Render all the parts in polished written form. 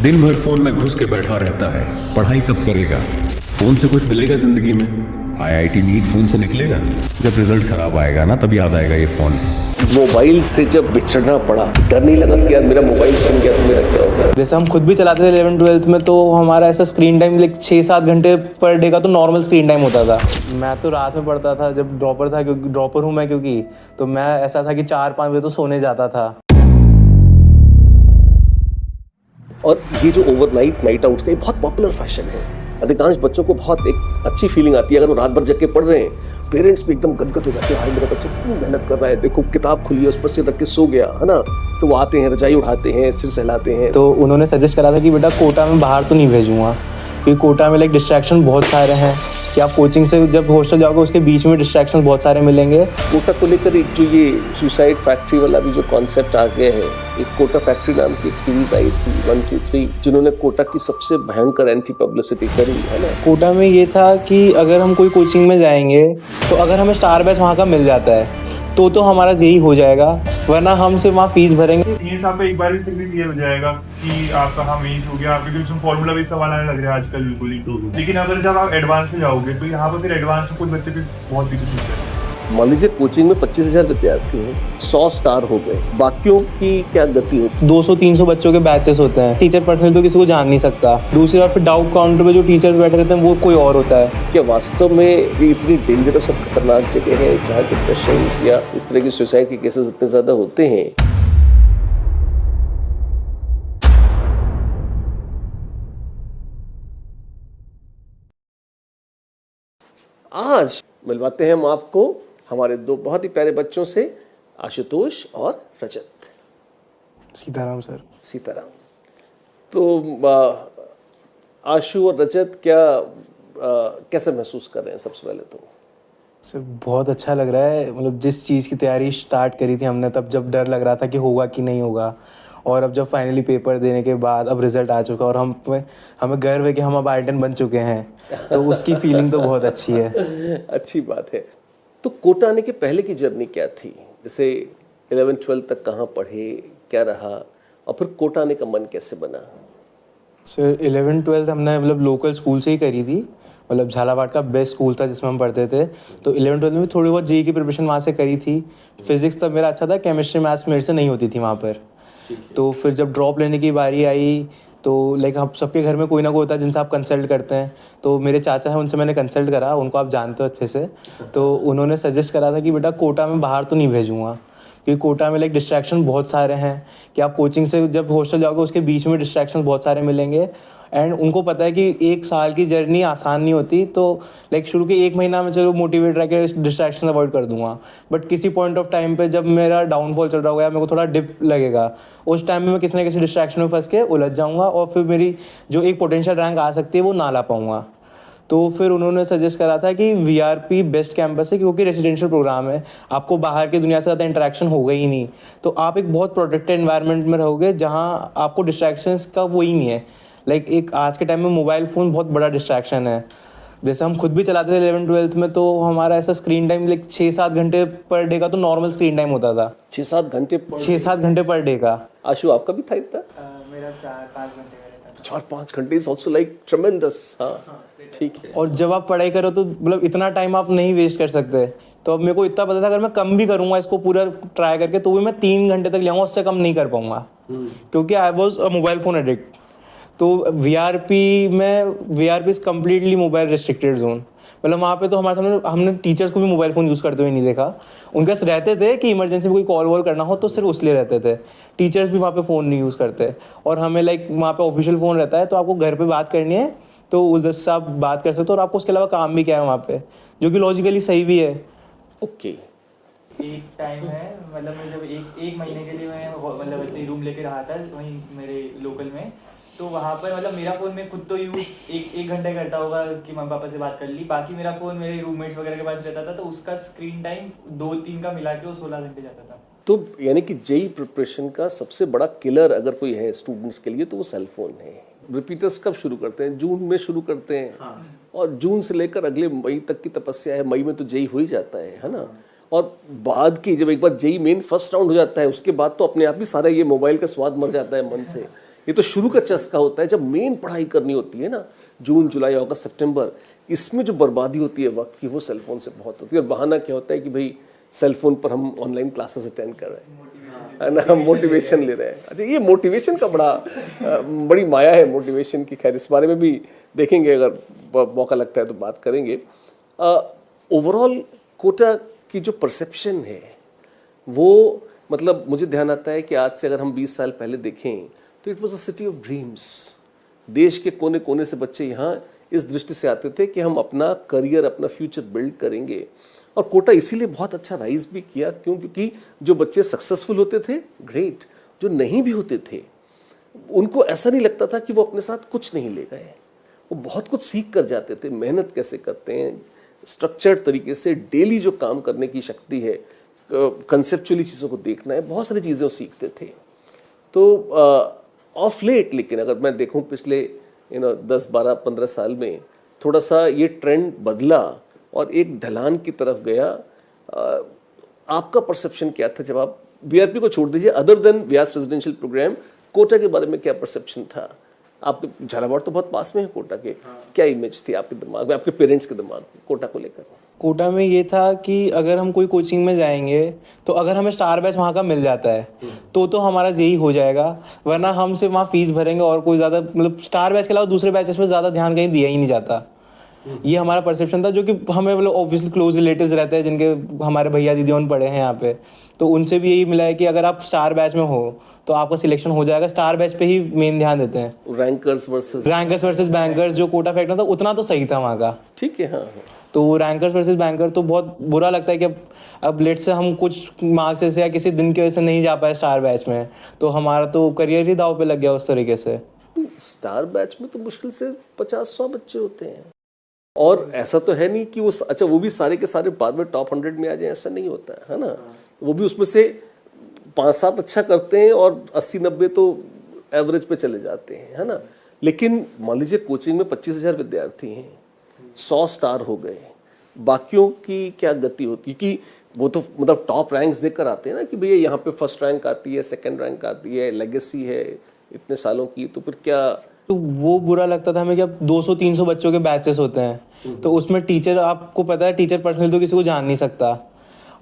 दिन भर फोन में घुस के बैठा रहता है, पढ़ाई कब करेगा? फोन से कुछ मिलेगा जिंदगी में? आईआईटी नीट फोन से निकलेगा? जब रिजल्ट खराब आएगा ना, तभी याद आएगा ये फोन। मोबाइल से जब बिछड़ना पड़ा, डर नहीं लगा कि यार मेरा मोबाइल छीन गया तो मेरा क्या होगा? जैसे हम खुद भी चलाते थे 11th-12th में, तो हमारा ऐसा स्क्रीन टाइम 6-7 घंटे पर डे का तो नॉर्मल स्क्रीन टाइम होता था। मैं तो रात में पढ़ता था, जब ड्रॉपर था, क्योंकि ड्रॉपर हूँ मैं, क्योंकि तो मैं ऐसा था कि 4-5 बजे तो सोने जाता था। और ये जो ओवरनाइट नाइट आउट्स का बहुत पॉपुलर फैशन है। अधिकांश बच्चों को बहुत एक अच्छी फीलिंग आती है अगर वो रात भर जग के पढ़ रहे हैं। पेरेंट्स भी एकदम गदगद हो जाते हैं, मेरा बच्चा कितनी मेहनत कर रहा है, देखो किताब खुली है उस पर सिर रख के सो गया है ना। तो वो आते हैं, रजाई उठाते हैं, सिर सहलाते हैं। तो उन्होंने सजेस्ट करा था कि बेटा कोटा में बाहर तो नहीं भेजूँगा, क्योंकि कोटा में डिस्ट्रैक्शन बहुत सारे हैं कि आप कोचिंग से जब हॉस्टल जाओगे उसके बीच में डिस्ट्रैक्शन बहुत सारे मिलेंगे। कोटा को लेकर एक जो ये सुसाइड फैक्ट्री वाला भी जो कॉन्सेप्ट आ गया है, एक कोटा फैक्ट्री नाम की एक सीरीज आई थी 1, 2, 3, जिन्होंने कोटा की सबसे भयंकर एंटी पब्लिसिटी करी है ना। कोटा में ये था कि अगर हम कोई कोचिंग में जाएंगे तो अगर हमें स्टार बैच वहाँ का मिल जाता है तो हमारा जेई हो जाएगा, वरना हम सिर्फ वहाँ फीस भरेंगे। मेंस आपका एक बार इंटरव्यू क्लियर हो जाएगा कि आपका हाँ मेंस हो गया, आपके कुछ फॉर्मूला भी सवाल आने लग रहा है आजकल बिल्कुल ही। लेकिन अगर जब आप एडवांस में जाओगे तो यहाँ पर फिर एडवांस में कुछ बच्चे भी बहुत पीछे छूट जाएंगे। मान लीजिए कोचिंग में 25,000 विद्यार्थी हैं, 100 स्टार हो गए, बाकियों की क्या गति होती? 200-300 बच्चों के बैचेस होते हैं। टीचर पर्सनली तो किसी को जान नहीं सकता। दूसरी बार फिर डाउट काउंटर पे जो टीचर बैठे रहते हैं वो कोई और होता है। क्या वास्तव में ये इतनी डेंजरस और खतरनाक जगह है जहाँ डिप्रेशन या इस तरह की सुसाइड के केसेस इतने ज़्यादा होते हैं? आज मिलवाते हैं हम आपको हमारे दो बहुत ही प्यारे बच्चों से, आशुतोष और रजत। सीताराम सर। सीताराम। तो आशु और रजत क्या कैसे महसूस कर रहे हैं? सबसे पहले तो सर बहुत अच्छा लग रहा है। मतलब जिस चीज़ की तैयारी स्टार्ट करी थी हमने तब, जब डर लग रहा था कि होगा कि नहीं होगा, और अब जब फाइनली पेपर देने के बाद अब रिजल्ट आ चुका और हमें गर्व है कि हम अब आइडन बन चुके हैं, तो उसकी फीलिंग तो बहुत अच्छी है। अच्छी बात है। तो कोटा आने के पहले की जर्नी क्या थी? जैसे 11th-12th तक कहाँ पढ़े, क्या रहा, और फिर कोटा आने का मन कैसे बना? सर 11th-12th हमने लोकल स्कूल से ही करी थी। झालावाड़ का बेस्ट स्कूल था जिसमें हम पढ़ते थे। तो 11th-12th में थोड़ी बहुत जेईई की प्रिपरेशन वहाँ से करी थी। फिजिक्स तब मेरा अच्छा था, केमिस्ट्री मैथ्स मेरे से नहीं होती थी वहाँ पर। तो फिर जब ड्रॉप लेने की बारी आई तो हम सबके घर में कोई ना कोई होता है जिनसे आप कंसल्ट करते हैं। तो मेरे चाचा हैं, उनसे मैंने कंसल्ट करा, उनको आप जानते हो अच्छे से। तो उन्होंने सजेस्ट करा था कि बेटा कोटा में बाहर तो नहीं भेजूँगा, क्योंकि कोटा में डिस्ट्रैक्शन बहुत सारे हैं कि आप कोचिंग से जब हॉस्टल जाओगे उसके बीच में डिस्ट्रैक्शन बहुत सारे मिलेंगे। एंड उनको पता है कि 1 साल की जर्नी आसान नहीं होती। तो शुरू के 1 महीना में चलो मोटिवेट रह के डिस्ट्रैक्शन अवॉइड कर दूंगा, बट किसी पॉइंट ऑफ टाइम पे जब मेरा डाउनफॉल चल रहा होगा या मेरे को थोड़ा डिप लगेगा, उस टाइम में मैं किसी ना किसी डिस्ट्रैक्शन में फंस के उलझ जाऊँगा और फिर मेरी जो एक पोटेंशियल रैंक आ सकती है वो ना ला पाऊँगा। तो फिर उन्होंने सजेस्ट करा था कि वीआरपी बेस्ट कैंपस है, क्योंकि रेजिडेंशियल प्रोग्राम है, आपको बाहर की दुनिया से ज़्यादा इंटरेक्शन होगा ही नहीं। तो आप एक बहुत प्रोटेक्टेड एनवायरनमेंट में रहोगे जहाँ आपको डिस्ट्रैक्शंस का वो ही नहीं है। एक आज के टाइम में मोबाइल फ़ोन बहुत बड़ा डिस्ट्रैक्शन है। जैसे हम खुद भी चलाते थे 11th-12th में, तो हमारा ऐसा स्क्रीन टाइम 6-7 घंटे पर डे का तो नॉर्मल स्क्रीन टाइम होता था। 6-7 घंटे? 6-7 घंटे पर डे का। आशु आपका भी था इतना? मेरा 4-5 घंटे का था। 4-5 घंटे इज ऑल्सो लाइक ट्रेमेंडस। हाँ ठीक है। और जब आप पढ़ाई करो तो इतना टाइम आप नहीं वेस्ट कर सकते। तो अब मेरे को इतना पता था अगर मैं कम भी करूँगा इसको पूरा ट्राई करके तो भी मैं 3 घंटे तक ले आऊँगा, उससे कम नहीं कर पाऊँगा, क्योंकि I was a mobile phone addict. तो VRP is completely mobile restricted zone. वहाँ पे तो हमारे सामने हमने टीचर्स को भी मोबाइल फ़ोन यूज़ करते हुए नहीं देखा। उनके पास रहते थे कि इमरजेंसी में कोई कॉल वॉल करना हो तो सिर्फ उसलिए रहते थे। टीचर्स भी वहाँ पे फ़ोन नहीं यूज़ करते, और हमें वहाँ पे ऑफिशियल फ़ोन रहता है, तो आपको घर पे बात करनी है तो उधर से आप बात कर सकते हो, और आपको उसके अलावा काम भी क्या है वहाँ पे, जो कि लॉजिकली सही भी है। ओके। एक टाइम है, मैं जब एक महीने के लिए मैं ऐसे ही रूम लेके रहा था वहीं मेरे लोकल में, तो वहाँ पर मेरा फ़ोन में खुद तो यूज़ एक घंटे करता होगा कि मम्मी पापा से बात कर ली, बाकी मेरा फ़ोन मेरे रूममेट्स वगैरह के पास रहता था, तो उसका स्क्रीन टाइम 2-3 का मिला के वो 16 घंटे जाता था। तो यानी कि जेईई प्रिपरेशन का सबसे बड़ा किलर अगर कोई है स्टूडेंट्स के लिए तो वो सेल फोन है। रिपीटर्स कब शुरू करते हैं? जून में शुरू करते हैं। हाँ। और जून से लेकर अगले मई तक की तपस्या है। मई में तो जेईई हो ही जाता है ना। और बाद की जब एक बार जेईई मेन फर्स्ट राउंड हो जाता है उसके बाद तो अपने आप ही सारा ये मोबाइल का स्वाद मर जाता है मन से ये तो शुरू का चस्का होता है। जब मेन पढ़ाई करनी होती है ना, जून जुलाई अगस्त सितंबर, इसमें जो बर्बादी होती है वक्त की, वो सेल फोन से बहुत होती है। और बहाना क्या होता है कि भाई सेल फोन पर हम ऑनलाइन क्लासेस अटेंड कर रहे हैं, है ना, हम मोटिवेशन ले रहे हैं। अच्छा, ये मोटिवेशन का बड़ी माया है मोटिवेशन की। खैर, इस बारे में भी देखेंगे, अगर मौका लगता है तो बात करेंगे। ओवरऑल कोटा की जो परसेप्शन है वो, मतलब मुझे ध्यान आता है कि आज से अगर हम 20 साल पहले देखें तो it was a city of dreams. देश के कोने कोने से बच्चे यहाँ इस दृष्टि से आते थे कि हम अपना करियर, अपना फ्यूचर बिल्ड करेंगे। और कोटा इसीलिए बहुत अच्छा राइज भी किया, क्योंकि जो बच्चे सक्सेसफुल होते थे, ग्रेट, जो नहीं भी होते थे उनको ऐसा नहीं लगता था कि वो अपने साथ कुछ नहीं ले गए। वो बहुत कुछ सीख कर जाते थे, मेहनत कैसे करते हैं, स्ट्रक्चर्ड तरीके से डेली जो काम करने की शक्ति है, कंसेप्चुअली चीज़ों को देखना है, बहुत सारी चीज़ें वो सीखते थे। तो ऑफ लेट, लेकिन अगर मैं देखूं पिछले 10, 12, 15 साल में थोड़ा सा ये ट्रेंड बदला और एक ढलान की तरफ गया। आपका परसेप्शन क्या था जब आप, वीआरपी को छोड़ दीजिए, अदर देन व्यास रेजिडेंशियल प्रोग्राम, कोटा के बारे में क्या परसेप्शन था आपके? झालावाड़ तो बहुत पास में है कोटा के, क्या इमेज थी आपके दिमाग में, आपके पेरेंट्स के दिमाग में कोटा को लेकर? कोटा में ये था कि अगर हम कोई कोचिंग में जाएंगे तो अगर हमें स्टार बैच वहाँ का मिल जाता है तो हमारा जेई हो जाएगा, वरना हम सिर्फ वहाँ फीस भरेंगे और कोई ज़्यादा, मतलब स्टार बैच के अलावा दूसरे बैचेस में ज़्यादा ध्यान कहीं दिया ही नहीं जाता। ये हमारा परसेप्शन था, जो कि हमें मतलब ऑब्वियसली क्लोज रिलेटिव्स रहते हैं जिनके हमारे भैया दीदी उन पढ़े हैं यहाँ पे, तो उनसे भी यही मिला है कि अगर आप स्टार बैच में हो तो आपका सिलेक्शन हो जाएगा। स्टार बैच पे ही मेन ध्यान देते हैं। रैंकर्स वर्सेस बैंकर्स जो कोटा फैक्टर था उतना तो सही था वहाँ का, ठीक है। हाँ, तो रैंकर्स वर्सेस बैंकर तो बहुत बुरा लगता है कि अब लेट से हम कुछ मार्क्स से या किसी दिन की वजह से नहीं जा पाए स्टार बैच में, तो हमारा तो करियर ही दाव पे लग गया उस तरीके से। स्टार बैच में तो मुश्किल से 50-100 बच्चे होते हैं, और ऐसा तो है नहीं कि वो, अच्छा, वो भी सारे के सारे बाद में टॉप 100 में आ जाए, ऐसा नहीं होता है ना। वो भी उसमें से 5-7 अच्छा करते हैं और 80-90 तो एवरेज पे चले जाते हैं, है ना। लेकिन मान लीजिए कोचिंग में 25,000 विद्यार्थी हैं, 100 स्टार हो गए, बाकियों की क्या गति होती है? कि वो तो मतलब टॉप रैंक्स देखकर आते हैं ना कि भैया यहाँ पे फर्स्ट रैंक आती है, सेकंड रैंक आती है, लेगेसी है इतने सालों की, तो फिर क्या? तो वो बुरा लगता था हमें कि अब 200-300 बच्चों के बैचेस होते हैं, तो उसमें टीचर, आपको पता है टीचर पर्सनली तो किसी को जान नहीं सकता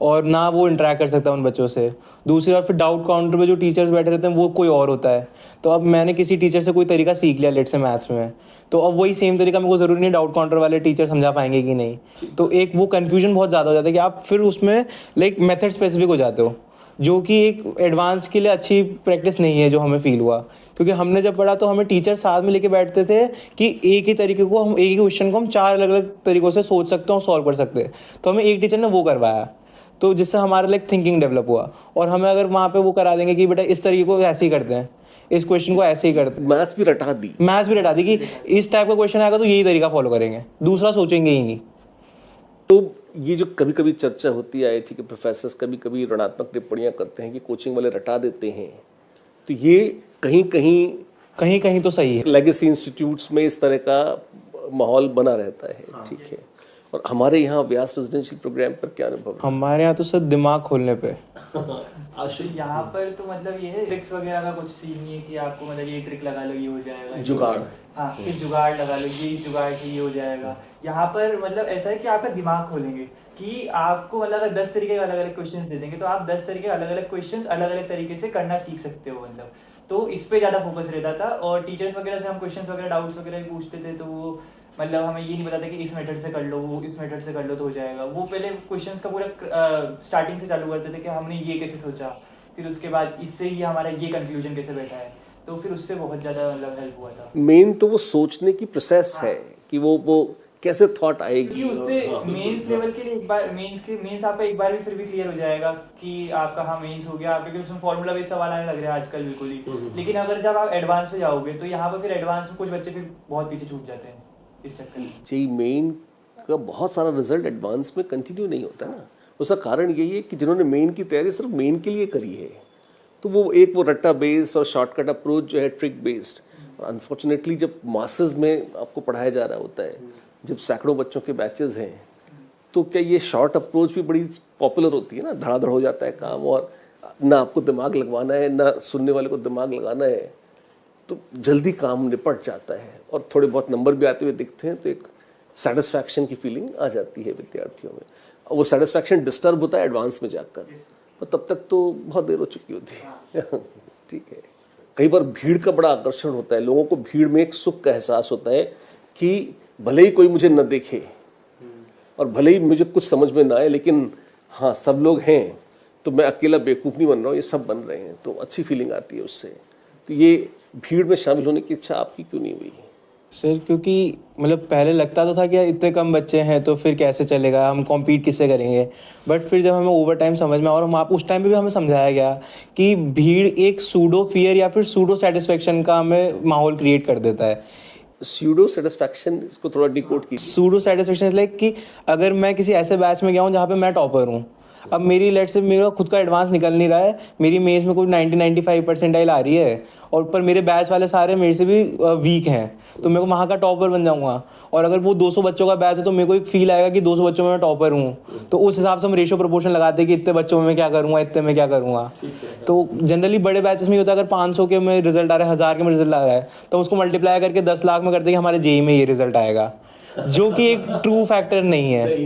और ना वो इंटरेक्ट कर सकता उन बच्चों से। दूसरी बार फिर डाउट काउंटर पे जो टीचर्स बैठे रहते हैं वो कोई और होता है। तो अब मैंने किसी टीचर से कोई तरीका सीख लिया लेट से मैथ्स में, तो अब वही सेम तरीका मेरे को ज़रूरी नहीं डाउट काउंटर वाले टीचर समझा पाएंगे कि नहीं, तो एक वो कन्फ्यूजन बहुत ज़्यादा हो जाता है कि आप फिर उसमें लाइक मेथड स्पेसिफिक हो जाते हो, जो कि एक एडवांस के लिए अच्छी प्रैक्टिस नहीं है जो हमें फील हुआ। क्योंकि हमने जब पढ़ा तो हमें टीचर साथ में लेके बैठते थे कि एक ही तरीके को, हम एक ही क्वेश्चन को हम 4 अलग अलग तरीक़ों से सोच सकते हैं और सॉल्व कर सकते हैं, तो हमें एक टीचर ने वो करवाया, तो जिससे हमारा लाइक थिंकिंग डेवलप हुआ। और हमें अगर वहाँ पे वो करा देंगे कि बेटा इस तरीके को ऐसे ही करते हैं, इस क्वेश्चन को ऐसे ही करते हैं, मैथ्स भी रटा दी कि इस टाइप का क्वेश्चन आएगा तो यही तरीका फॉलो करेंगे, दूसरा सोचेंगे ही नहीं। तो ये जो कभी कभी चर्चा होती है, आईआईटी के प्रोफेसर्स कभी कभी ऋणात्मक टिप्पणियां करते हैं कि कोचिंग वाले रटा देते हैं, तो ये कहीं कहीं तो सही है। लेगेसी इंस्टीट्यूट्स में इस तरह का माहौल बना रहता है, ठीक है। और हमारे यहाँ व्यास रेजिडेंशियल प्रोग्राम पर क्या अनुभव है? हमारे यहाँ तो सर दिमाग खोलने पे यहाँ पर तो मतलब ये है, ट्रिक्स वगैरह का कुछ सीन नहीं है कि आपको मतलब ये ट्रिक लगा लो ये हो जाएगा, जुगाड़, हाँ, ये जुगाड़ लगा लो, ये जुगाड़ से ये हो जाएगा। यहाँ पर मतलब ऐसा है कि आपका दिमाग खोलेंगे कि आपको मतलब अगर 10 तरीके के अलग अलग क्वेश्चंस दे देंगे तो आप 10 तरीके अलग अलग क्वेश्चंस अलग अलग तरीके से करना सीख सकते हो, मतलब तो इस पे ज़्यादा फोकस रहता था। और टीचर्स वगैरह से हम क्वेश्चंस वगैरह डाउट्स वगैरह भी पूछते थे, तो वो मतलब हमें ये नहीं बताता कि इस मेथड से कर लो, वो इस मेथड से कर लो तो हो जाएगा। वो पहले क्वेश्चंस का पूरा स्टार्टिंग से चालू करते थे कि हमने ये कैसे सोचा, फिर उसके बाद इससे ही हमारा ये कंक्लूजन कैसे बैठा है, तो फिर उससे बहुत ज़्यादा मतलब हेल्प हुआ था। मेन तो वो सोचने की प्रोसेस है कि वो कैसे थॉट आएगी, कि उससे मेंस लेवल के लिए एक बार मेंस आपका एक बार भी फिर भी क्लियर हो जाएगा कि आपका हाँ मेंस हो गया, क्योंकि उसमें फॉर्मूला बेस्ड सवाल आने लग रहे हैं आजकल बिल्कुल ही। लेकिन अगर जब आप एडवांस में जाओगे तो यहाँ पर फिर एडवांस में कुछ बच्चे फिर बहुत पीछे छूट जाते हैं इस चक्कर में। जेईई मेन का बहुत सारा रिजल्ट एडवांस में कंटिन्यू नहीं होता ना। उसका कारण यही है कि जिन्होंने मेन की तैयारी सिर्फ मेन के लिए करी है, तो वो रट्टा बेस्ड और शॉर्टकट अप्रोच जो है, ट्रिक बेस्ड, और अनफॉर्चुनेटली जब मासेस में आपको पढ़ाया जा रहा होता है, जब सैकड़ों बच्चों के बैचेस हैं, तो क्या ये शॉर्ट अप्रोच भी बड़ी पॉपुलर होती है ना, धड़ाधड़ हो जाता है काम, और ना आपको दिमाग लगवाना है ना सुनने वाले को दिमाग लगाना है, तो जल्दी काम निपट जाता है और थोड़े बहुत नंबर भी आते हुए दिखते हैं तो एक सेटिस्फैक्शन की फीलिंग आ जाती है विद्यार्थियों में। और वो सेटिस्फैक्शन डिस्टर्ब होता है एडवांस में जाकर, और तब तक तो बहुत देर हो चुकी होती है। ठीक है। कई बार भीड़ का बड़ा आकर्षण होता है, लोगों को भीड़ में एक सुख का एहसास होता है कि भले ही कोई मुझे न देखे और भले ही मुझे कुछ समझ में ना आए, लेकिन हाँ सब लोग हैं तो मैं अकेला बेवकूफ़ नहीं बन रहा हूँ, ये सब बन रहे हैं, तो अच्छी फीलिंग आती है उससे। तो ये भीड़ में शामिल होने की इच्छा आपकी क्यों नहीं हुई? सर क्योंकि मतलब पहले लगता तो था कि यार इतने कम बच्चे हैं तो फिर कैसे चलेगा, हम कॉम्पीट किससे करेंगे। बट फिर जब हमें ओवर टाइम समझ में, और हम आप उस टाइम पे भी हमें समझाया गया कि भीड़ एक सूडो फियर या फिर सूडो सेटिस्फेक्शन का हमें माहौल क्रिएट कर देता है। स्यूडो सेटिस्फैक्शन, इसको थोड़ा डिकोड कीजिए। सूडो सेटिस्फेक्शन इज लाइक कि अगर मैं किसी ऐसे बैच में गया हूँ जहाँ पे मैं टॉपर हूँ, अब मेरी लेट से मेरा खुद का एडवांस निकल नहीं रहा है, मेरी मेज़ में कोई 90-95 परसेंटाइल आ रही है और पर मेरे बैच वाले सारे मेरे से भी वीक हैं, तो मेरे को वहाँ का टॉपर बन जाऊँगा। और अगर वो 200 बच्चों का बैच है तो मेरे को एक फील आएगा कि 200 बच्चों में मैं टॉपर हूँ, तो उस हिसाब से हम रेशो प्रोपोर्शन लगाते हैं कि इतने बच्चों में मैं क्या करूँगा, इतने में क्या करूँगा। तो जनरली बड़े बैचेस में होता है अगर 500 के में रिजल्ट आ रहा है, 1000 के में रिजल्ट आ रहा है, तो उसको मल्टीप्लाई करके 10 लाख में करते हैं कि हमारे जेई में ये रिजल्ट आएगा, जो कि एक ट्रू फैक्टर नहीं है,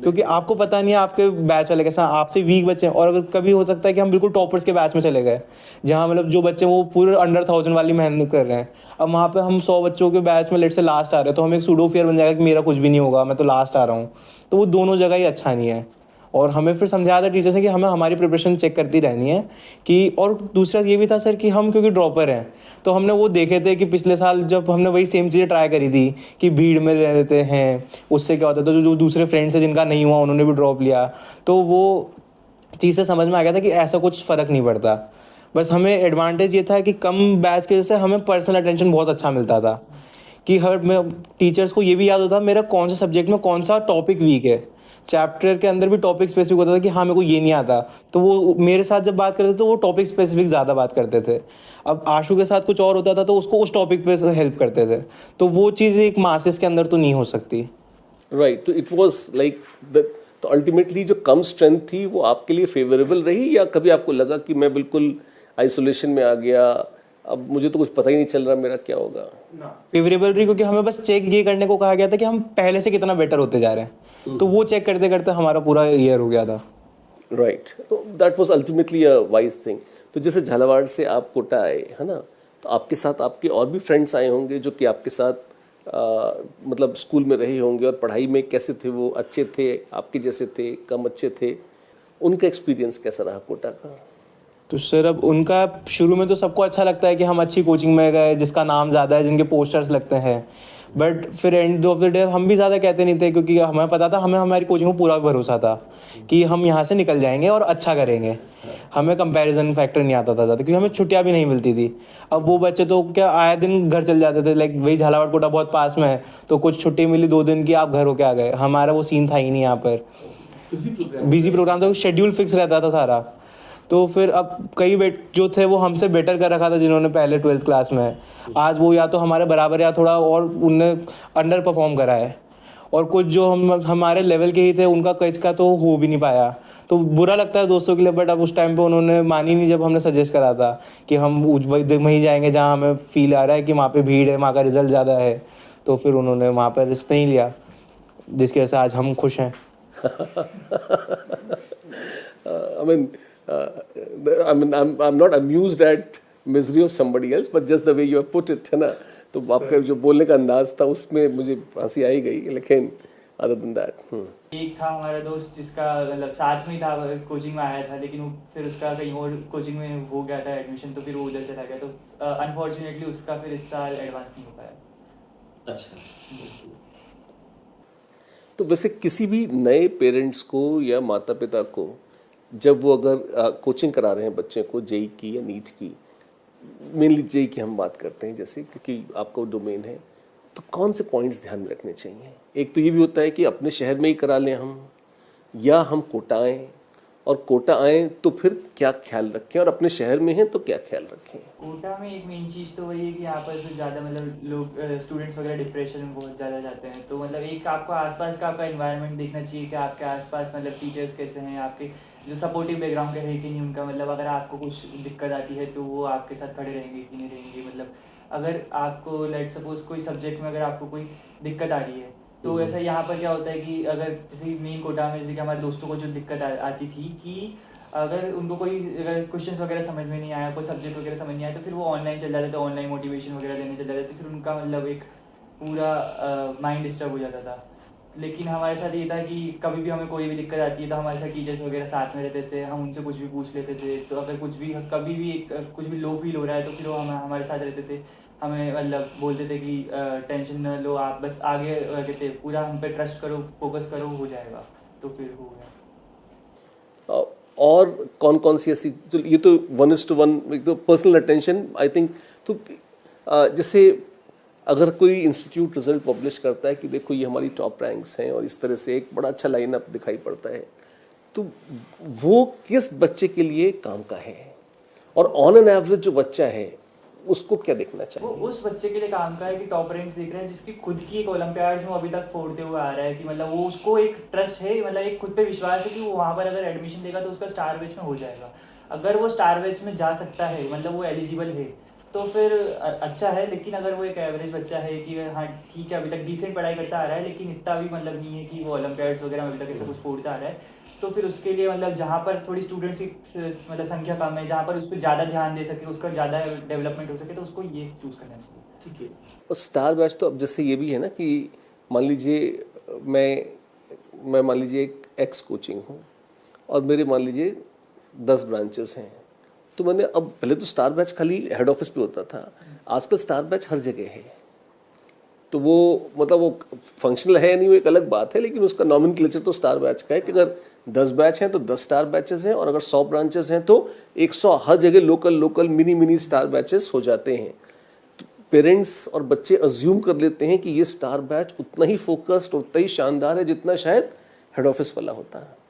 क्योंकि आपको पता नहीं है आपके बैच वाले कैसा, आपसे वीक बच्चे हैं। और अगर कभी हो सकता है कि हम बिल्कुल टॉपर्स के बैच में चले गए जहाँ मतलब जो बच्चे वो पूरे अंडर 1000 वाली मेहनत कर रहे हैं, अब वहाँ पे हम 100 बच्चों के बैच में लेट से लास्ट आ रहे हैं, तो हमें एक सूडो फियर बन जाएगा कि मेरा कुछ भी नहीं होगा, मैं तो लास्ट आ रहा हूँ। तो वो दोनों जगह ही अच्छा नहीं है। और हमें फिर समझाया था टीचर्स ने कि हमें हमारी प्रिपरेशन चेक करती रहनी है कि, और दूसरा ये भी था सर कि हम क्योंकि ड्रॉपर हैं तो हमने वो देखे थे कि पिछले साल जब हमने वही सेम चीज़ें ट्राई करी थी कि भीड़ में रहते हैं उससे क्या होता है, तो जो दूसरे फ्रेंड्स हैं जिनका नहीं हुआ उन्होंने भी ड्रॉप लिया, तो वो चीज़ से समझ में आ गया था कि ऐसा कुछ फ़र्क नहीं पड़ता। बस हमें एडवांटेज ये था कि कम बैच की वजह से हमें पर्सनल अटेंशन बहुत अच्छा मिलता था कि हर मैं टीचर्स को ये भी याद होता मेरा कौन से सब्जेक्ट में कौन सा टॉपिक वीक है। चैप्टर के अंदर भी टॉपिक स्पेसिफिक होता था कि हाँ मेरे को ये नहीं आता, तो वो मेरे साथ जब बात करते थे तो वो टॉपिक स्पेसिफिक ज़्यादा बात करते थे। अब आशु के साथ कुछ और होता था तो उसको उस टॉपिक पे हेल्प करते थे, तो वो चीज़ एक मासेस के अंदर तो नहीं हो सकती। राइट, तो इट वाज लाइक तो अल्टीमेटली जो कम स्ट्रेंथ थी वो आपके लिए फेवरेबल रही, या कभी आपको लगा कि मैं बिल्कुल आइसोलेशन में आ गया, अब मुझे तो कुछ पता ही नहीं चल रहा मेरा क्या होगा? फेवरेबल रही क्योंकि हमें बस चेक ये करने को कहा गया था कि हम पहले से कितना बेटर होते जा रहे हैं, तो वो चेक करते करते हमारा पूरा ईयर हो गया था। राइट, तो that was ultimately a wise thing. तो जैसे झालावाड़ से आप कोटा आए, है ना, तो आपके साथ आपके और भी फ्रेंड्स आए होंगे जो कि आपके साथ मतलब स्कूल में रहे होंगे, और पढ़ाई में कैसे थे वो? अच्छे थे, आपके जैसे थे, कम अच्छे थे? उनका एक्सपीरियंस कैसा रहा कोटा का? तो सर अब उनका शुरू में तो सबको अच्छा लगता है कि हम अच्छी कोचिंग में गए जिसका नाम ज़्यादा है, जिनके पोस्टर्स लगते हैं, बट फिर एंड ऑफ द डे हम भी ज़्यादा कहते नहीं थे क्योंकि हमें पता था, हमें हमारी कोचिंग को पूरा भरोसा था कि हम यहाँ से निकल जाएंगे और अच्छा करेंगे। हमें कंपैरिजन फैक्टर नहीं आता था ज़्यादा क्योंकि हमें छुट्टियाँ भी नहीं मिलती थी। अब वो बच्चे तो क्या आए दिन घर चल जाते थे, लाइक वही झालावाड़ कोटा बहुत पास में है, तो कुछ छुट्टी मिली 2 दिन की आप घर होके आ गए। हमारा वो सीन था ही नहीं यहाँ पर, बिजी प्रोग्राम था, शेड्यूल फिक्स रहता था सारा। तो फिर अब कई जो थे वो हमसे बेटर कर रखा था जिन्होंने पहले 12th क्लास में, आज वो या तो हमारे बराबर या थोड़ा और उनने अंडर परफॉर्म करा है, और कुछ जो हमारे लेवल के ही थे उनका कच का तो हो भी नहीं पाया। तो बुरा लगता है दोस्तों के लिए, बट अब उस टाइम पे उन्होंने मानी नहीं जब हमने सजेस्ट करा था कि हम वहीं जाएंगे जहाँ हमें फील आ रहा है कि वहाँ पे भीड़ है, वहाँ का रिजल्ट ज़्यादा है, तो फिर उन्होंने वहाँ पर रिस्क नहीं लिया, जिसकी वजह से आज हम खुश हैं। I'm not amused at misery of somebody else, but just the way you have put it, है ना, तो आपका जो बोलने का अंदाज था उसमें मुझे हंसी आई गई, लेकिन other than that एक था हमारा दोस्त जिसका मतलब साथ में था, कोचिंग में आया था, लेकिन वो फिर उसका कहीं और कोचिंग में हो गया था एडमिशन, तो फिर वो उधर चला गया, तो अनफॉर्चुनेटली उसका फिर इस साल एडवांस नहीं हो पाया। अच्छा, तो वैसे किसी भी नए पेरेंट्स को या माता पिता को जब वो अगर कोचिंग करा रहे हैं बच्चे को जेई की या नीट की, मेनली जेई की हम बात करते हैं जैसे, क्योंकि आपका डोमेन है, तो कौन से पॉइंट्स ध्यान में रखने चाहिए? एक तो ये भी होता है कि अपने शहर में ही करा लें हम, या हम कोटा आएँ, और कोटा आएँ तो फिर क्या ख्याल रखें, और अपने शहर में हैं तो क्या ख्याल रखें? कोटा में एक मेन चीज़ तो वही है कि यहाँ पर ज़्यादा मतलब लोग स्टूडेंट्स वगैरह डिप्रेशन में बहुत ज़्यादा जाते हैं, तो मतलब एक आपको आसपास का आपका एनवायरनमेंट देखना चाहिए कि आपके आसपास मतलब टीचर्स कैसे हैं, आपके जो सपोर्टिव बैकग्राउंड का है कि नहीं उनका, मतलब अगर आपको कुछ दिक्कत आती है तो वो आपके साथ खड़े रहेंगे कि नहीं रहेंगे, मतलब अगर आपको लेट सपोज कोई सब्जेक्ट में अगर आपको कोई दिक्कत आ रही है, तो ऐसा यहाँ पर क्या होता है कि अगर जैसे मेन कोटा में जैसे कि हमारे दोस्तों को जो दिक्कत आती थी कि अगर उनको कोई अगर क्वेश्चंस वगैरह समझ में नहीं आया, कोई सब्जेक्ट वगैरह समझ नहीं आया, तो फिर वो ऑनलाइन चल जाते थे, ऑनलाइन मोटिवेशन वगैरह लेने चल जाते थे, फिर उनका मतलब एक पूरा माइंड डिस्टर्ब हो जाता था। लेकिन हमारे साथ ये था कि कभी भी हमें कोई भी दिक्कत आती है तो हमारे साथ टीचर्स वगैरह साथ में रहते थे, हम उनसे कुछ भी पूछ लेते थे। तो अगर कुछ भी कभी भी कुछ भी लो फील हो रहा है तो फिर वो हमारे साथ रहते थे, हमें मतलब बोलते थे कि टेंशन न लो, आप बस आगे कहते पूरा हम पे ट्रस्ट करो, फोकस करो, हो जाएगा। तो फिर हो गया। और कौन कौन सी ऐसी, ये तो 1:1 तो पर्सनल अटेंशन आई थिंक। तो जैसे अगर कोई इंस्टीट्यूट रिजल्ट पब्लिश करता है कि देखो ये हमारी टॉप रैंक्स हैं और इस तरह से एक बड़ा अच्छा लाइनअप दिखाई पड़ता है, तो वो किस बच्चे के लिए काम का है, और ऑन एन एवरेज जो बच्चा है उसको क्या देखना चाहिए? वो उस बच्चे के लिए काम का है कि टॉप रैंक्स देख रहे हैं, जिसकी खुद की एक ओलंपियाड्स में अभी तक फोड़ते हुए आ रहा है, कि मतलब वो उसको एक ट्रस्ट है, मतलब एक खुद पे विश्वास है कि वो वहाँ पर अगर एडमिशन लेगा तो उसका स्टार बैच में हो जाएगा। अगर वो स्टार बैच में जा सकता है, मतलब वो एलिजिबल है, तो फिर अच्छा है। लेकिन अगर वो एक एवरेज बच्चा है कि हाँ ठीक है अभी तक डिसेंट पढ़ाई करता आ रहा है, लेकिन इतना भी मतलब नहीं है कि वो ओलंपियाड्स वगैरह में अभी तक ऐसा कुछ फोड़ता आ रहा है, तो फिर उसके लिए मतलब जहाँ पर थोड़ी स्टूडेंट्स की मतलब संख्या कम है, जहाँ पर उस पर ज़्यादा ध्यान दे सके, उसका ज़्यादा डेवलपमेंट हो सके, तो उसको ये चूज़ करना चाहिए। ठीक है। और स्टार बैच तो अब जैसे ये भी है ना कि मान लीजिए मैं मान लीजिए एक एक्स कोचिंग हूँ और मेरे मान लीजिए 10 ब्रांचेस हैं, तो मैंने अब पहले तो स्टार बैच खाली हेड ऑफिस पे होता था, आजकल स्टार बैच हर जगह है। तो वो मतलब वो फंक्शनल है या नहीं वो एक अलग बात है, लेकिन उसका नॉमेनक्लेचर तो स्टार बैच का है कि अगर 10 बैच हैं तो 10 स्टार बैचेस हैं, और अगर 100 ब्रांचेस हैं तो 100 हर जगह लोकल मिनी स्टार बैचेस हो जाते हैं। तो पेरेंट्स और बच्चे अज्यूम कर लेते हैं कि ये स्टार बैच उतना ही फोकस्ड, उतना ही शानदार है जितना शायद हेड ऑफिस वाला होता है।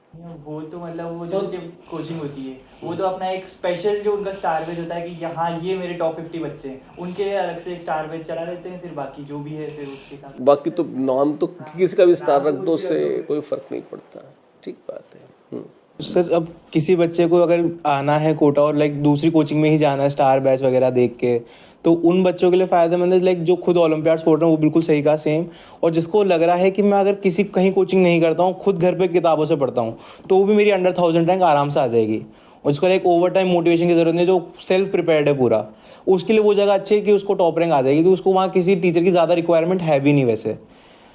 वो तो मतलब वो जैसे कोचिंग होती है, वो तो अपना एक स्पेशल जो उनका स्टार बैच होता है कि यहाँ ये मेरे टॉप 50 बच्चे हैं, उनके लिए अलग से एक स्टार बैच चला लेते हैं, फिर बाकी जो भी है फिर उसके साथ बाकी तो नाम तो किसी का भी स्टार रख दो, उससे कोई फर्क नहीं पड़ता। ठीक बात है। सर अब किसी बच्चे को अगर आना है कोटा और लाइक दूसरी कोचिंग में ही जाना है स्टार बैच वगैरह देख के, तो उन बच्चों के लिए फ़ायदेमंद है लाइक जो खुद ओलंपियाड्स फोड़ रहे हैं, वो बिल्कुल सही कहा सेम। और जिसको लग रहा है कि मैं अगर कहीं कोचिंग नहीं करता हूँ, खुद घर पे किताबों से पढ़ता हूँ, तो वो भी मेरी अंडर 1000 रैंक आराम से आ जाएगी। और उसको लाइक ओवर टाइम मोटिवेशन की ज़रूरत नहीं, जो सेल्फ प्रिपेयर्ड है पूरा, उसके लिए वो जगह अच्छी है कि उसको टॉप रैंक आ जाएगी, क्योंकि उसको वहाँ किसी टीचर की ज़्यादा रिक्वायरमेंट है भी नहीं वैसे।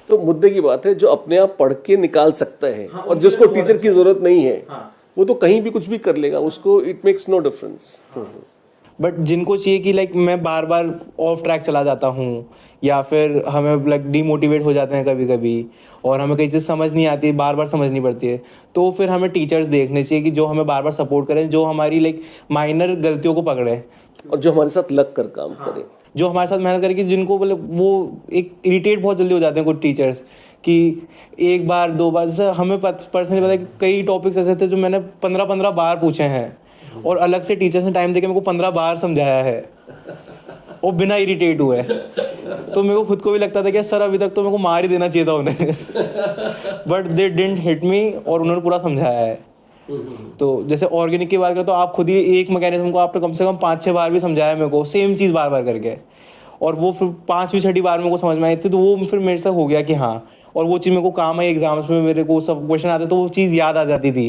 तो मुद्दे की बात है, जो अपने आप पढ़ के निकाल सकता है और जिसको टीचर की जरूरत नहीं है, वो तो कहीं भी कुछ भी कर लेगा, उसको it makes no difference. But जिनको चाहिए कि लाइक मैं बार बार ऑफ ट्रैक चला जाता हूँ, या फिर हमें लाइक डीमोटिवेट हो जाते हैं कभी कभी, और हमें कई चीज़ समझ नहीं आती, बार बार समझनी पड़ती है, तो फिर हमें टीचर्स देखने चाहिए कि जो हमें बार बार सपोर्ट करें, जो हमारी लाइक माइनर गलतियों को पकड़े और जो हमारे साथ लग कर काम करे, जो हमारे साथ मेहनत करें, कि जिनको मतलब वो एक इरिटेट बहुत जल्दी हो जाते हैं कुछ टीचर्स, कि एक बार 2 बार, जैसे हमें पर्सनली पता है कि कई टॉपिक्स ऐसे थे जो मैंने 15 बार पूछे हैं, और अलग से टीचर्स ने टाइम देके मेरे को 15 बार समझाया है, और बिना इरिटेट हुए। तो मेरे को खुद को भी लगता था कि सर अभी तक तो मेरे को मार ही देना चाहिए था उन्हें, but they didn't hit me, और उन्होंने पूरा समझाया है। तो जैसे ऑर्गेनिक की बात करें तो आप खुद ही एक मैकेनिज्म को आपने कम से कम 5-6 बार भी समझाया मेरे को, सेम चीज़ बार बार करके, और वो फिर 5वीं-6ठी बार मेरे को समझ में आई थी, तो वो फिर मेरे से हो गया कि हाँ, और वो चीज़ मेरे को काम आई एग्जाम्स में, मेरे को सब क्वेश्चन आते तो वो चीज़ याद आ जाती थी।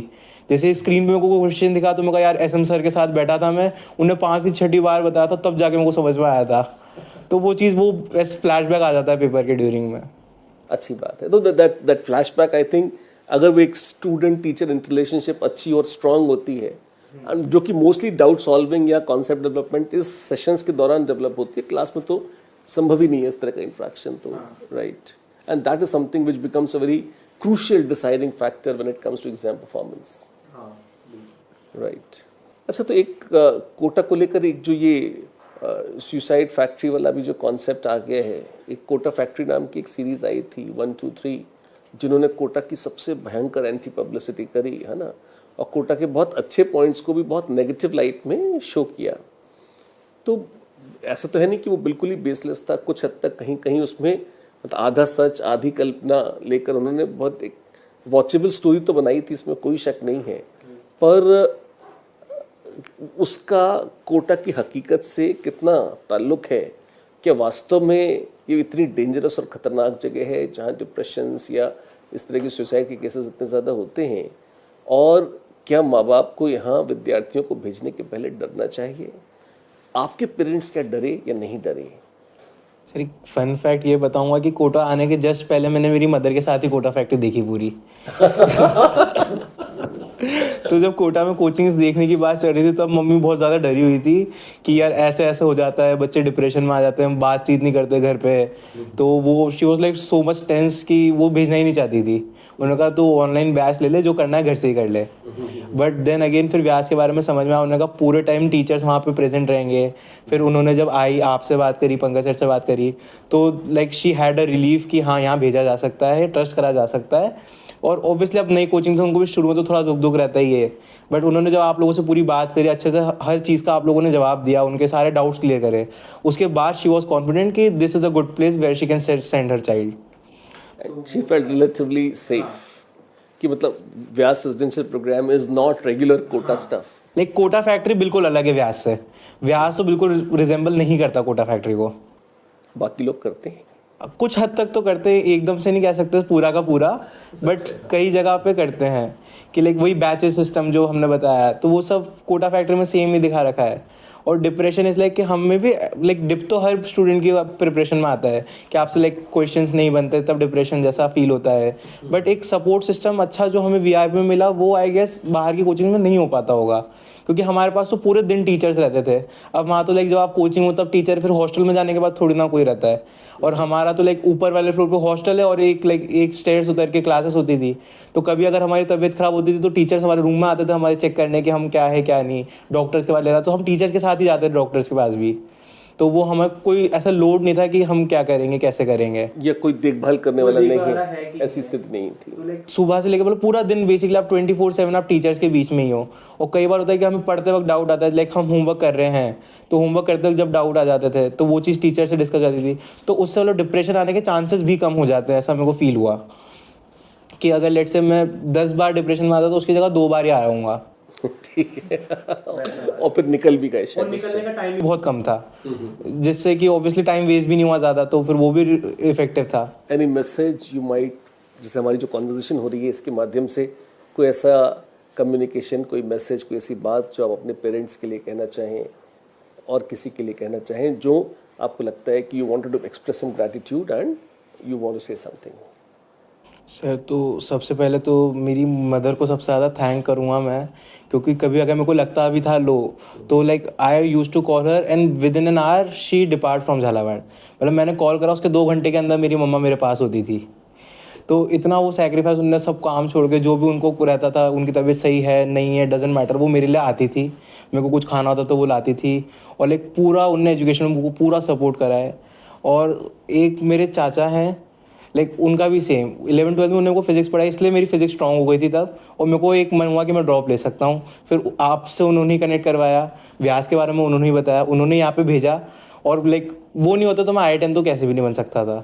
जैसे स्क्रीन पे मेरे को क्वेश्चन दिखा तो मैं कहा यार SM सर के साथ बैठा था मैं, उन्हें 5वीं-6ठी बार बताया था, तब जाके मेरे को समझ में आया था। तो वो चीज़ वो ऐसे फ्लैशबैक आ जाता है पेपर के ड्यूरिंग में। अच्छी बात है। तो दैट फ्लैशबैक आई थिंक, अगर वो एक स्टूडेंट टीचर रिलेशनशिप अच्छी और स्ट्रांग होती है, जो कि मोस्टली डाउट सॉल्विंग या कॉन्सेप्ट डेवलपमेंट इस सेशंस के दौरान डेवलप होती है, क्लास में तो संभव ही नहीं है इस तरह का इंट्रैक्शन, तो right, and that is something which becomes a very crucial deciding factor when it comes to exam performance, right. अच्छा, तो एक कोटा को लेकर एक जो ये सुसाइड फैक्ट्री वाला भी जो कॉन्सेप्ट आ गया है, एक कोटा फैक्ट्री नाम की एक सीरीज आई थी 1, 2, 3, जिन्होंने कोटा की सबसे भयंकर एंटी पब्लिसिटी करी, है ना, और कोटा के बहुत अच्छे पॉइंट्स को भी बहुत नेगेटिव लाइट में शो किया। तो ऐसा तो है नहीं कि वो बिल्कुल ही बेसलेस था, कुछ हद तक कहीं कहीं उसमें मतलब आधा सच आधी कल्पना लेकर उन्होंने बहुत एक वॉचेबल स्टोरी तो बनाई थी, इसमें कोई शक नहीं है, पर उसका कोटा की हकीकत से कितना ताल्लुक है क्या वास्तव में ये इतनी डेंजरस और ख़तरनाक जगह है जहाँ डिप्रेशंस या इस तरह के सुसाइड के केसेस इतने ज़्यादा होते हैं? और क्या माँ बाप को यहाँ विद्यार्थियों को भेजने के पहले डरना चाहिए? आपके पेरेंट्स क्या डरे या नहीं डरे? सर एक फन फैक्ट ये बताऊंगा कि कोटा आने के जस्ट पहले मैंने मेरी मदर के साथ ही कोटा फैक्ट्री देखी पूरी। तो जब कोटा में कोचिंग्स देखने की बात चल रही थी तब मम्मी बहुत ज़्यादा डरी हुई थी कि यार ऐसे ऐसे हो जाता है, बच्चे डिप्रेशन में आ जाते हैं, बातचीत नहीं करते घर पे। तो वो she was like so much tense कि वो भेजना ही नहीं चाहती थी। उन्होंने कहा तू ऑनलाइन बैच ले ले, जो करना है घर से ही कर ले। बट देन अगेन फिर व्यास के बारे में समझ में आया। उन्होंने कहा पूरे टाइम टीचर्स वहाँ पे प्रेजेंट रहेंगे। फिर उन्होंने जब आई आपसे बात करी, पंकज सर से बात करी, तो like she had a relief कि हाँ यहाँ भेजा जा सकता है, ट्रस्ट करा जा सकता है। और ऑब्वियसली अब नई कोचिंग थी, उनको भी शुरू में तो थोड़ा दुख रहता ही है। बट उन्होंने जब आप लोगों से पूरी बात करी, अच्छे से हर चीज़ का आप लोगों ने जवाब दिया, उनके सारे डाउट्स क्लियर करे, उसके बाद शी वॉज कॉन्फिडेंट कि this is a good place where she can send her child. She felt relatively safe कि मतलब Vyas residential programme is not regular Kota stuff. Like Kota factory बिल्कुल अलग है व्यास से। व्यास तो बिल्कुल रिजेंबल नहीं करता कोटा फैक्ट्री को। बाकी लोग करते हैं, कुछ हद तक तो करते हैं, एकदम से नहीं कह सकते पूरा का पूरा, बट कई जगह पे करते हैं कि लाइक वही बैचेस सिस्टम जो हमने बताया, तो वो सब कोटा फैक्ट्री में सेम ही दिखा रखा है। और डिप्रेशन इज लाइक कि हम में भी लाइक डिप तो हर स्टूडेंट की प्रिपरेशन में आता है कि आपसे लाइक क्वेश्चंस नहीं बनते तब डिप्रेशन जैसा फील होता है। बट एक सपोर्ट सिस्टम अच्छा जो हमें वीआईपी में मिला वो आई गेस बाहर की कोचिंग में नहीं हो पाता होगा, क्योंकि हमारे पास तो पूरे दिन टीचर्स रहते थे। अब वहाँ तो लाइक जब आप कोचिंग हो तब टीचर, फिर हॉस्टल में जाने के बाद थोड़ी ना कोई रहता है। और हमारा तो लाइक ऊपर वाले फ्लोर पे हॉस्टल है और एक स्टेयर्स उतर के क्लासेस होती थी। तो कभी अगर हमारी तबीयत खराब होती थी तो टीचर्स हमारे रूम में आते थे हमारे चेक करने कि हम क्या है क्या नहीं, डॉक्टर्स के पास ले रहा, तो हम टीचर्स के साथ ही जाते थे डॉक्टर्स के पास भी। तो वो हमें कोई ऐसा लोड नहीं था कि हम क्या करेंगे कैसे करेंगे, या कोई देखभाल करने वाला नहीं है, ऐसी स्थिति नहीं थी। सुबह से लेकर मतलब पूरा दिन बेसिकली आप 24/7 आप टीचर्स के बीच में ही हो। और कई बार होता है कि हमें पढ़ते वक्त डाउट आता है, लाइक हम होमवर्क कर रहे हैं तो होमवर्क करते वक्त जब डाउट आ जाते थे तो वो चीज़ टीचर से डिस्कस जाती थी, तो उससे मतलब डिप्रेशन आने के चांसेस भी कम हो जाते हैं। ऐसा मेरे को फील हुआ कि अगर लेट से मैं 10 बार डिप्रेशन में आता तो उसकी जगह 2 बार ही आया हूँगा। ठीक है। और फिर निकल भी गए शायद। निकलने का टाइम भी बहुत कम था, जिससे कि ऑब्वियसली टाइम वेस्ट भी नहीं हुआ ज़्यादा, तो फिर वो भी इफेक्टिव था। एनी मैसेज यू माइट, जैसे हमारी जो कॉन्वर्जेशन हो रही है इसके माध्यम से, कोई ऐसा कम्युनिकेशन, कोई मैसेज, कोई ऐसी बात जो आप अपने पेरेंट्स के लिए कहना चाहें और किसी के लिए कहना चाहें, जो आपको लगता है कि you wanted to express some gratitude and you want to say something? Sir तो सबसे पहले तो मेरी मदर को सबसे ज़्यादा थैंक करूँगा मैं, क्योंकि कभी अगर मेरे को लगता भी था लो तो like I use to call her and within an hour she depart from Jhalawar. मतलब मैंने कॉल करा उसके 2 घंटे के अंदर मेरी मम्मा मेरे पास होती थी। तो इतना वो सैक्रिफाइस, उनने सब काम छोड़ के जो भी उनको रहता था, उनकी तबीयत सही है नहीं है डजेंट मैटर, वो मेरे लिए आती थी। मेरे को कुछ खाना होता तो वो लाती थी। और लाइक पूरा उनने एजुकेशन में पूरा सपोर्ट करा है। और एक मेरे चाचा हैं, लाइक उनका भी सेम 11th-12th में उन्होंने को फिजिक्स पढ़ाई, इसलिए मेरी फिजिक्स स्ट्रांग हो गई थी तब। और मेरे को एक मन हुआ कि मैं ड्रॉप ले सकता हूँ। फिर आपसे उन्होंने ही कनेक्ट करवाया, व्यास के बारे में उन्होंने ही बताया, उन्होंने यहाँ पे भेजा। और लाइक वो नहीं होता तो मैं IIT तो कैसे भी नहीं बन सकता था।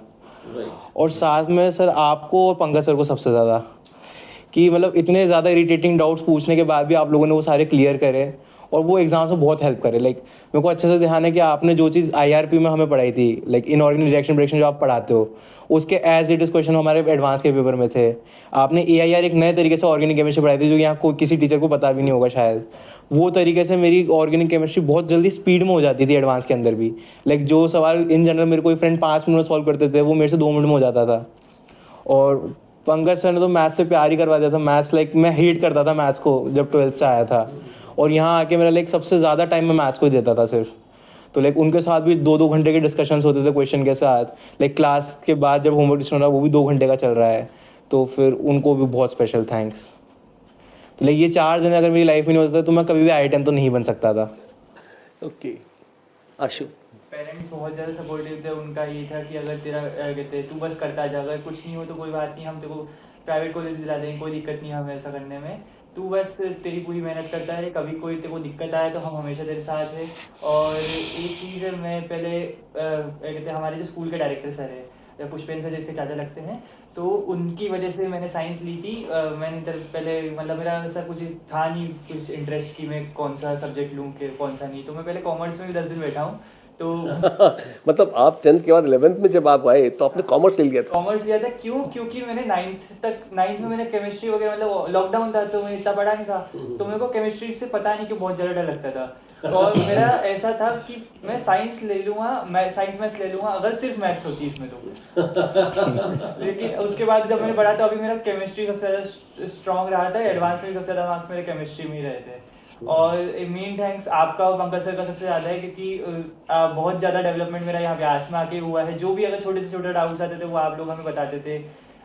और साथ में सर आपको और पंकज सर को सबसे ज़्यादा, कि मतलब इतने ज़्यादा इरिटेटिंग डाउट्स पूछने के बाद भी आप लोगों ने वो सारे क्लियर करे और वो एग्जाम्स में बहुत हेल्प करे। लाइक मेरे को अच्छे से ध्यान है कि आपने जो चीज़ IRP में हमें पढ़ाई थी, लाइक इनऑर्गेनिक रिएक्शन जो आप पढ़ाते हो, उसके एज इट इज़ क्वेश्चन हमारे एडवांस के पेपर में थे। आपने AIR एक नए तरीके से ऑर्गेनिक केमिस्ट्री पढ़ाई थी जो यहाँ कोई किसी टीचर को पता भी नहीं होगा शायद। वो तरीके से मेरी ऑर्गेनिक केमिस्ट्री बहुत जल्दी स्पीड में हो जाती थी एडवांस के अंदर भी। लाइक जो सवाल इन जनरल मेरे कोई फ्रेंड 5 मिनट में सॉल्व करते थे, वो मेरे से 2 मिनट में हो जाता था। और पंकज सर ने तो मैथ्स से प्यार ही करवा दिया था। मैथ्स लाइक मैं हेट करता था मैथ्स को जब 12th से आया था, और यहाँ आके मेरा लाइक सबसे ज़्यादा टाइम मैं मैथ्स को ही देता था सिर्फ। तो लाइक उनके साथ भी 2-2 घंटे के डिस्कशंस होते थे क्वेश्चन के साथ। लाइक क्लास के बाद जब होमवर्क डिस्कशन रहा वो भी 2 घंटे का चल रहा है, तो फिर उनको भी बहुत स्पेशल थैंक्स। तो लाइक ये 4 जने अगर मेरी लाइफ में नहीं होता तो मैं कभी भी IIT तो नहीं बन सकता था। ओके आशु? पेरेंट्स बहुत ज़्यादा सपोर्टिव थे। उनका ये था कि अगर तेरा कहते तू बस करता जा, अगर कुछ नहीं हो तो कोई बात नहीं, हम तेरे को प्राइवेट कॉलेज दिला देंगे, कोई दिक्कत नहीं हमें ऐसा करने में, तू बस तेरी पूरी मेहनत करता है, कभी कोई तेरे को दिक्कत आए तो हम हमेशा तेरे साथ हैं। और एक चीज़ है, मैं पहले कहते हमारे जो स्कूल के डायरेक्टर सर है पुष्पेंद्र सर, जिसके चाचा लगते हैं, तो उनकी वजह से मैंने साइंस ली थी। मैंने इधर पहले मतलब मेरा ऐसा कुछ था नहीं कुछ इंटरेस्ट कि मैं कौन सा सब्जेक्ट लूँ कि कौन सा नहीं, तो मैं पहले कॉमर्स में भी 10 दिन बैठा हूँ। तो मतलब आप 10th के बाद 11th में जब आप आए तो आपने कॉमर्स ले लिया था। कॉमर्स लिया था, क्यों? क्योंकि मैंने नाइन्थ में मैंने केमिस्ट्री वगैरह, मतलब लॉकडाउन था तो मैं इतना पढ़ा नहीं था, तो मेरे को केमिस्ट्री से पता नहीं क्यों बहुत ज़्यादा डर लगता था। और मेरा ऐसा था कि मैं साइंस ले लूँगा, मैं साइंस मैथ्स ले लूँगा अगर सिर्फ मैथ्स होती इसमें तो। लेकिन उसके बाद जब मैंने पढ़ा तो अभी मेरा केमिस्ट्री सबसे ज़्यादा स्ट्रॉन्ग रहा था, एडवांस में सबसे ज़्यादा मार्क्स मेरे केमिस्ट्री में ही रहे थे। और मेन थैंक्स आपका और पंकज सर का सबसे ज़्यादा है, क्योंकि बहुत ज़्यादा डेवलपमेंट मेरा यहाँ पे आस में आके हुआ है। जो भी अगर छोटे से छोटे डाउट्स आते थे वो आप लोग हमें बताते थे।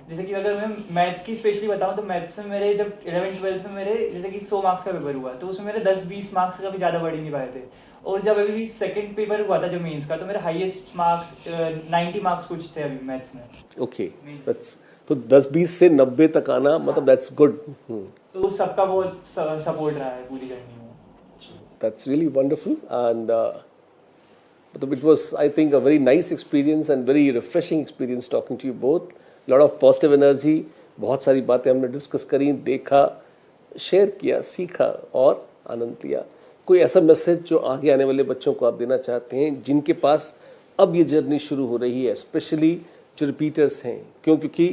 जैसे कि अगर मैं मैथ्स की स्पेशली बताऊँ तो मैथ्स में मेरे जब 11th-12th में मेरे जैसे कि 100 मार्क्स का पेपर हुआ तो उसमें मेरे 10-20 मार्क्स का भी ज़्यादा बढ़ ही नहीं पाए थे। और जब अभी सेकंड पेपर हुआ था जो मेंस का, तो मेरे हाईएस्ट मार्क्स 90 मार्क्स कुछ थे अभी मैथ्स में। ओके, दैट्स तो 10-20 से 90 तक आना, मतलब दैट्स गुड। तो सबका बहुत सपोर्ट रहा है पूरी जर्नी में। That's really wonderful, and it was, I think, a very nice experience and very refreshing experience talking to you both. Lot of positive energy, बहुत सारी बातें हमने डिस्कस करी, देखा, शेयर किया, सीखा और आनंद लिया। कोई ऐसा मैसेज जो आगे आने वाले बच्चों को आप देना चाहते हैं जिनके पास अब ये जर्नी शुरू हो रही है, स्पेशली जो रिपीटर्स हैं, क्योंकि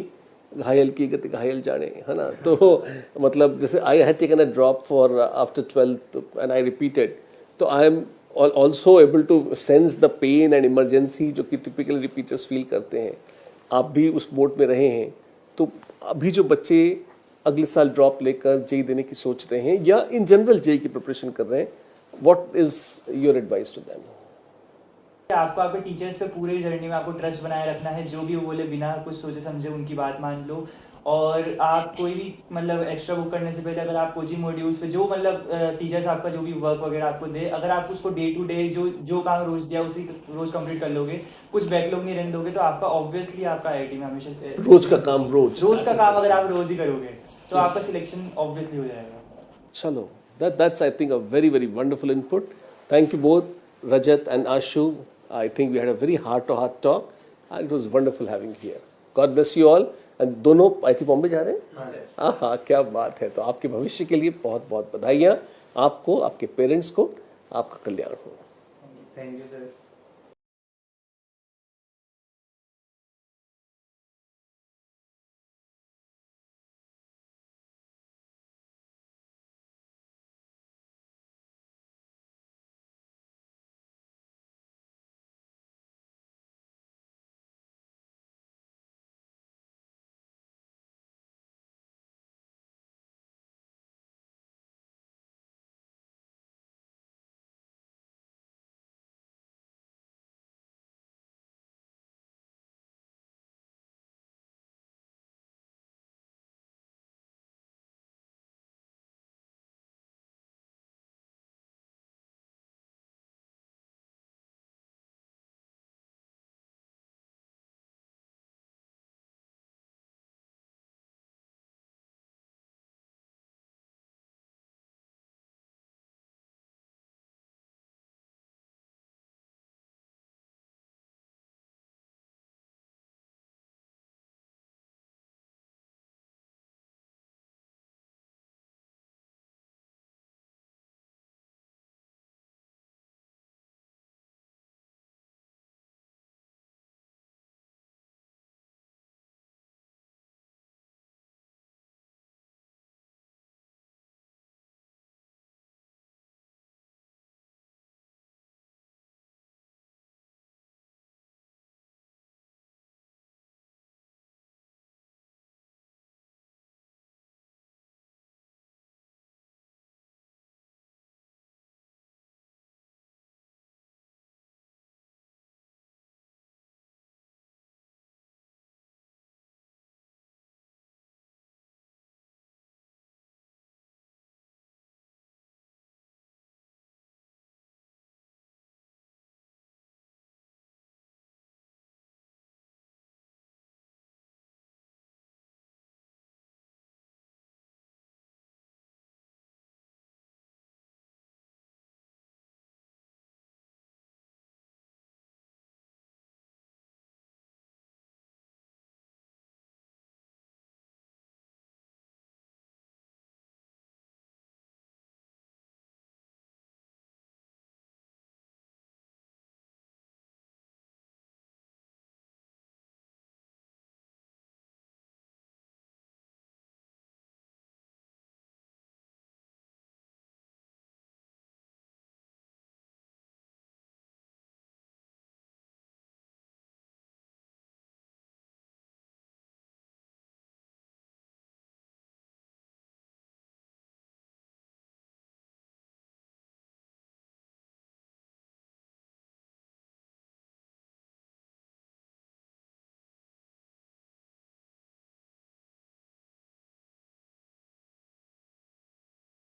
घायल की गति घायल जाने, है ना? तो मतलब जैसे I had taken a drop for after 12th and I repeated, तो I am also able to sense the pain and emergency जो कि टिपिकल रिपीटर्स फील करते हैं। आप भी उस बोट में रहे हैं, तो अभी जो बच्चे अगले साल ड्रॉप लेकर जेई देने की सोच रहे हैं या इन जनरल जेई की प्रिपरेशन कर रहे हैं, what is your advice to them? आपको आपके टीचर्स पे पूरी जर्नी में आपको ट्रस्ट बनाए रखना है। जो भी वो बोले बिना कुछ सोचे समझे उनकी बात मान लो। और आप कोई भी मतलब एक्स्ट्रा बुक करने से पहले अगर आप कोचिंग मॉड्यूल्स पे जो मतलब टीचर्स आपका जो भी वर्क वगैरह आपको दे, अगर आप उसको डे टू डे जो काम रोज दिया उसी रोज कंप्लीट कर लोगे, कुछ बैकलॉग नहीं रहने दोगे, तो आपका ऑब्वियसली आपका आईआईटी में हमेशा रोज का काम रोज का काम अगर आप रोज ही करोगे तो आपका सिलेक्शन ऑब्वियसली हो जाएगा। चलो, that's I think a very very wonderful input. Thank you both, Rajat and Ashu. I think we had a very heart-to-heart talk, and it was wonderful having you here. God bless you all. And दोनों IIT Bombay जा रहे हैं? हाँ, क्या बात है। तो आपके भविष्य के लिए बहुत बहुत बधाइयाँ, आपको, आपके पेरेंट्स को, आपका कल्याण हो। Thank you sir.